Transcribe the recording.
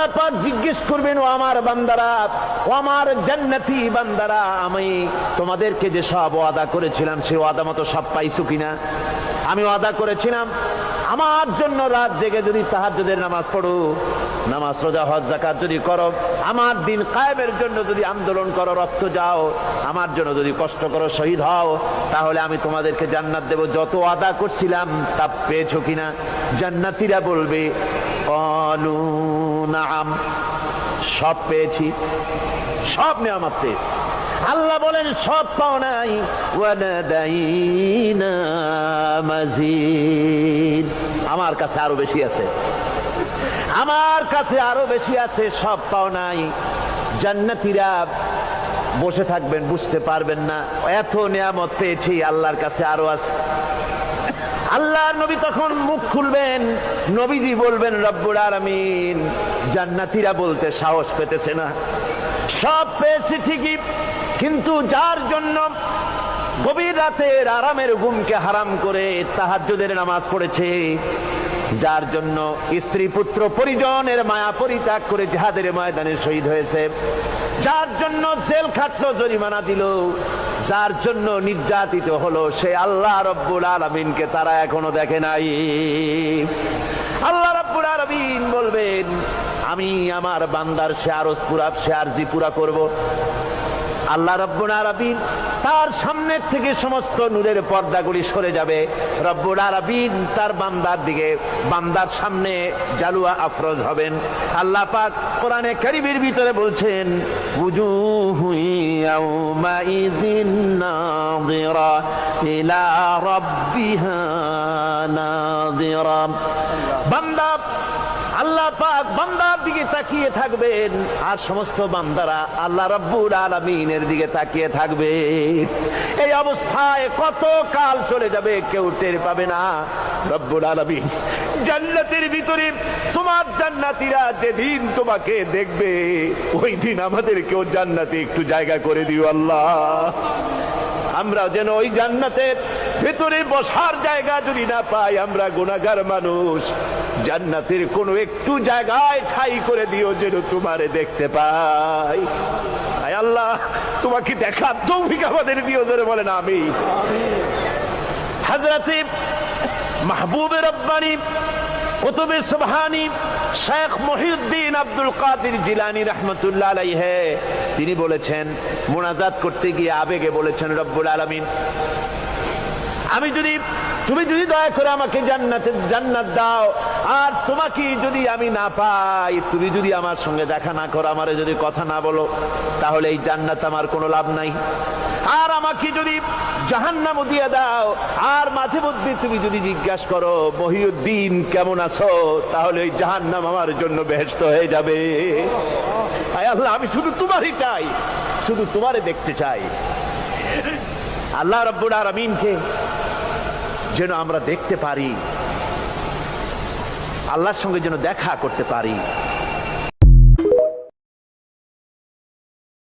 আল্লাহ পাক জিজ্ঞেস করবেন, ও আমার বান্দারা, ও আমার জান্নাতি বান্দারা, আমি তোমাদেরকে যে সব ওয়াদা করেছিলাম সে ওয়াদা মতো সব পাইছো কিনা? আমি ওয়াদা করেছিলাম আমার জন্য রাত জেগে যদি তাহাজ্জুদের নামাজ পড়ো, নামাজ রোজা হজ যাকাত যদি করো, আমার দিন কায়েমের জন্য যদি আন্দোলন করো, রক্ত যাও, আমার জন্য যদি কষ্ট করো, শহীদ হও, তাহলে আমি তোমাদেরকে জান্নাত দেব। যত ওয়াদা করছিলাম তা পেয়েছো কিনা? জান্নাতীরা বলবে ক্বালু নাআম, সব পেয়েছি, সব নেয়ামত পেয়েছি। আল্লাহ বলেন সব পাও নাই, ওয়ালাদাইনা মাজিদ, আমার কাছে আরো বেশি আছে, আমার কাছে আরো বেশি আছে, সব পাও নাই। জান্নাতীরা বসে থাকবেন, বুঝতে পারবেন না এত নিয়ামত পেয়েছি, আল্লাহর কাছে আরো আছে। আল্লাহর নবী তখন মুখ খুলবেন, নবীজি বলবেন রব্বুল আলামিন, জান্নাতীরা বলতে সাহস পেতেছে না, সব পেয়েছি ঠিকই, কিন্তু যার জন্য গভীর রাতের আরামের ঘুমকে হারাম করে তাহাজ্জুদের নামাজ পড়েছে, যার জন্য স্ত্রী পুত্র পরিজনের মায়া পরিত্যাগ করে জিহাদের ময়দানে শহীদ হয়েছে, যার জন্য জেল খাটলো, জরিমানা দিল, যার জন্য নির্যাতিত হলো, সে আল্লাহ রব্বুল আলামিনকে তারা এখনো দেখে নাই। আল্লাহ রব্বুল আলামিন বলবেন, আমি আমার বান্দার সে আরজ পুরা, সে আরজি পুরা করব। আল্লাহ রব্বুল আলামিন তার সামনে থেকে সমস্ত নূরের পর্দাগুলি সরে যাবে, রব্বুল আলামিন তার বান্দার দিকে, বান্দার সামনে জালুয়া আফরোজ হবেন। আল্লাহ পাক কোরআনে কারীমের ভিতরে বলছেন, উজুহু ইয়াউমাইযিন নাযিরা ইলা রাব্বিহা নাযিরা। বান্দা, আল্লাহ পাক বান্দার দিকে তাকিয়ে থাকবেন, আর সমস্ত বান্দারা আল্লাহ রাব্বুল আলামিনের দিকে তাকিয়ে থাকবে। এই অবস্থায় কত কাল চলে যাবে কেউ টের পাবে না। রব্বুল আলামিন জান্নাতের ভিতরে তোমার জান্নাতীরা যেদিন তোমাকে দেখবে, ওই দিন আমাদেরকেও জান্নাতে একটু জায়গা করে দিও আল্লাহ। আমরা যেন ওই জান্নাতের ভেতরে বসার জায়গা যদি না পাই, আমরা গুনাহগার মানুষ, জান্নাতের কোন একটু জায়গায় ঠাঁই করে দিও যেন তোমারে দেখতে পাই। আয় আল্লাহ, তোমাকে দেখার তৌফিক আমাদের দিও, ধরে বলেন আমিন। হযরতে মাহবুবে রব্বানী কুতুবে সুবহানী শেখ মহিউদ্দিন আব্দুল কাদের জিলানী রাহমাতুল্লাহ আলাইহি, তিনি বলেছেন, মুনাজাত করতে গিয়ে আবেগে বলেছেন, রব্বুল আলামিন, আমি যদি, তুমি যদি দয়া করে আমাকে জান্নাত দাও, আর তোমাকে যদি আমি না পাই, তুমি যদি আমার সঙ্গে দেখা না করো, আমারে যদি কথা না বলো, তাহলে এই জান্নাত আমার কোনো লাভ নাই। আর আমাকে যদি জাহান্নাম দিয়ে দাও, আর মাঝে মধ্যে তুমি যদি জিজ্ঞাসা করো মহিউদ্দিন কেমন আছো, তাহলে এই জাহান্নাম আমার জন্য বেহেশত হয়ে যাবে। আয় আল্লাহ, আমি শুধু তোমারই চাই, শুধু তোমারে দেখতে চাই। আল্লাহ রাব্বুল আলামিনকে যেন আমরা দেখতে পারি, আল্লাহর সঙ্গে যেন দেখা করতে পারি।